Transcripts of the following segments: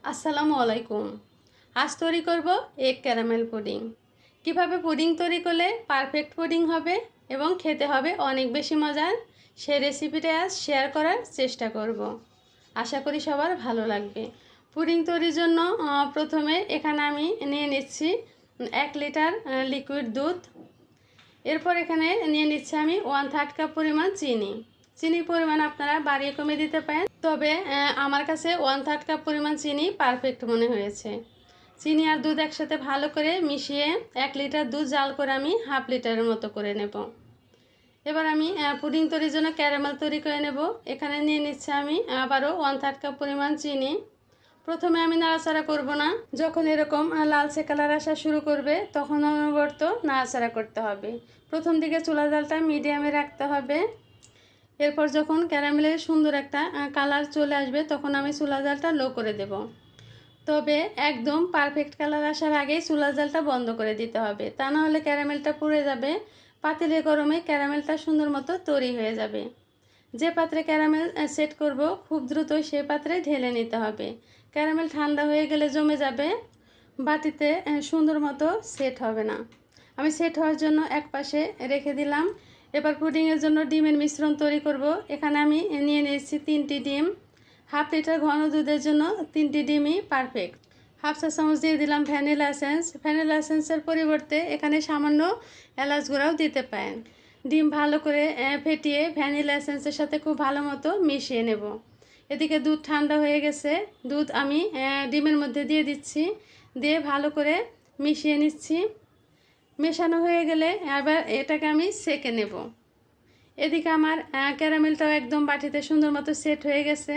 আসসালামু আলাইকুম। আজ তৈরি করব এগ ক্যারামেল পুডিং। কিভাবে পুডিং তৈরি করলে পারফেক্ট পুডিং হবে এবং খেতে হবে অনেক বেশি মজার, সেই রেসিপিটা আজ শেয়ার করার চেষ্টা করব। আশা করি সবার ভালো লাগবে। পুডিং তৈরির জন্য প্রথমে এখানে আমি নিয়ে নিচ্ছি 1 লিটার লিকুইড দুধ। এরপর এখানে নিয়ে নিচ্ছি আমি 1/3 কাপ পরিমাণ চিনি। চিনির পরিমাণ আপনারা বাড়িয়ে কমিয়ে দিতে পারেন, তবে আমার কাছে 1/3 কাপ পরিমাণ চিনি পারফেক্ট মনে হয়েছে। চিনি আর দুধ একসাথে ভালো করে মিশিয়ে 1 লিটার দুধ জাল করে আমি 1/2 লিটারের মতো করে নেব। এবার আমি পুডিং তৈরির জন্য ক্যারামেল তৈরি করে নেব। এখানে নিয়ে নিচ্ছি আমি আবারও 1/3 কাপ পরিমাণ চিনি। প্রথমে আমি নাড়াচাড়া করব না, যখন এরকম লালচে কালার আসা শুরু করবে তখন অনবরত নাড়াচাড়া করতে হবে। প্রথম দিকে চুলা জালটা মিডিয়ামে রাখতে হবে। এরপর যখন ক্যারামেলের সুন্দর একটা কালার চলে আসবে তখন আমি চুলা জালটা লো করে দেব। তবে একদম পারফেক্ট কালার আসার আগেই চুলা জালটা বন্ধ করে দিতে হবে, তা না হলে ক্যারামেলটা পুড়ে যাবে। পাতিলের গরমে ক্যারামেলটা সুন্দর মতো তৈরি হয়ে যাবে। যে পাত্রে ক্যারামেল সেট করব খুব দ্রুত সেই পাত্রে ঢেলে নিতে হবে। ক্যারামেল ঠান্ডা হয়ে গেলে জমে যাবে, বাটিতে সুন্দর মতো সেট হবে না। আমি সেট হওয়ার জন্য এক পাশে রেখে দিলাম। এবার পুডিংয়ের জন্য ডিমের মিশ্রণ তৈরি করব। এখানে আমি নিয়ে নিয়েছি 3টি ডিম। 1/2 লিটার ঘন দুধের জন্য 3টি ডিমই পারফেক্ট। 1/2 চা চামচ দিয়ে দিলাম ভ্যানিলা এসেন্স। ভ্যানিলা এসেন্সের পরিবর্তে এখানে সামান্য এলাচ গুঁড়াও দিতে পারেন। ডিম ভালো করে ফেটিয়ে ভ্যানিলা এসেন্সের সাথে খুব ভালো মতো মিশিয়ে নেব। এদিকে দুধ ঠান্ডা হয়ে গেছে, দুধ আমি ডিমের মধ্যে দিয়ে দিচ্ছি, দিয়ে ভালো করে মিশিয়ে নিচ্ছি। মেশানো হয়ে গেলে এবার এটাকে আমি সেঁকে নেব। এদিকে আমার ক্যারামেলটাও একদম বাটিতে সুন্দর মতো সেট হয়ে গেছে।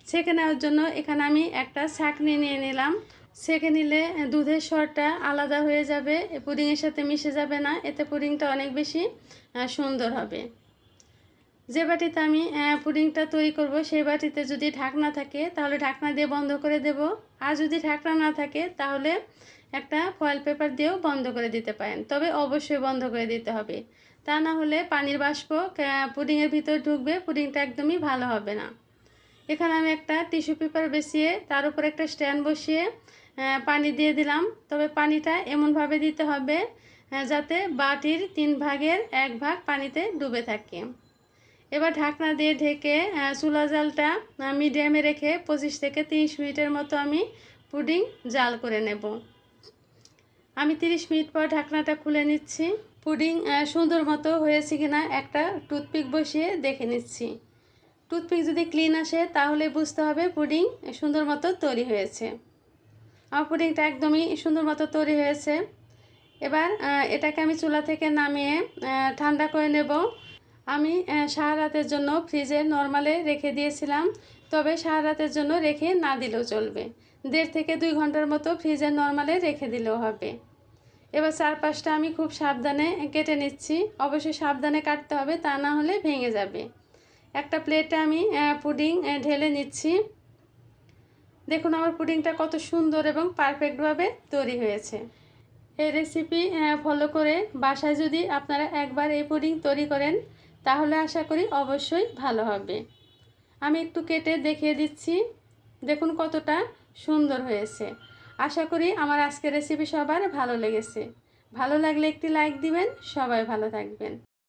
সেঁকে নেওয়ার জন্য এখানে আমি একটা ছাঁকনি নিয়ে নিলাম। সেঁকে নিলে দুধের স্বরটা আলাদা হয়ে যাবে, পুডিংয়ের সাথে মিশে যাবে না, এতে পুডিংটা অনেক বেশি সুন্দর হবে। যে বাটিতে আমি পুডিংটা তৈরি করব সেই বাটিতে যদি ঢাকনা থাকে তাহলে ঢাকনা দিয়ে বন্ধ করে দেব, আর যদি ঢাকনা না থাকে তাহলে একটা ফয়েল পেপার দিয়েও বন্ধ করে দিতে পারেন, তবে অবশ্যই বন্ধ করে দিতে হবে, তা না হলে পানির বাষ্প পুডিংয়ের ভিতর ঢুকবে, পুডিংটা একদমই ভালো হবে না। এখানে আমি একটা টিস্যু পেপার বিছিয়ে তার উপর একটা স্ট্যান্ড বসিয়ে পানি দিয়ে দিলাম, তবে পানিটা এমনভাবে দিতে হবে যাতে বাটির 3 ভাগের 1 ভাগ পানিতে ডুবে থাকে। এবার ঢাকনা দিয়ে ঢেকে চুলা জালটা মিডিয়ামে রেখে 25 থেকে 30 মিনিটের মতো আমি পুডিং জাল করে নেব। আমি 30 মিনিট পর ঢাকনাটা খুলে নিচ্ছি। পুডিং সুন্দর মতো হয়েছে কিনা একটা টুথপিক বসিয়ে দেখে নিচ্ছি। টুথপিক যদি ক্লিন আসে তাহলে বুঝতে হবে পুডিং সুন্দর মতো তৈরি হয়েছে। আমার পুডিংটা একদমই সুন্দর মতো তৈরি হয়েছে। এবার এটাকে আমি চুলা থেকে নামিয়ে ঠান্ডা করে নেব। আমি সারা রাতের জন্য ফ্রিজে নরমালে রেখে দিয়েছিলাম, তবে সারা রাতের জন্য রেখে না দিলেও চলবে। 1.5 থেকে 2 ঘন্টার মতো ফ্রিজে নরমালে রেখে দিলেও হবে। এবার চারপাশটা আমি খুব সাবধানে কেটে নিচ্ছি, অবশ্যই সাবধানে কাটতে হবে, তা না হলে ভেঙে যাবে। একটা প্লেটে আমি পুডিং ঢেলে নিচ্ছি। দেখুন আমার পুডিংটা কত সুন্দর এবং পারফেক্টভাবে তৈরি হয়েছে। এই রেসিপি ফলো করে বাসায় যদি আপনারা একবার এই পুডিং তৈরি করেন তাহলে আশা করি অবশ্যই ভালো হবে। আমি একটু কেটে দেখিয়ে দিচ্ছি, দেখুন কতটা সুন্দর হয়েছে। আশা করি আমার আজকের রেসিপি সবার ভালো লেগেছে। ভালো লাগলে একটি লাইক দিবেন। সবাই ভালো থাকবেন।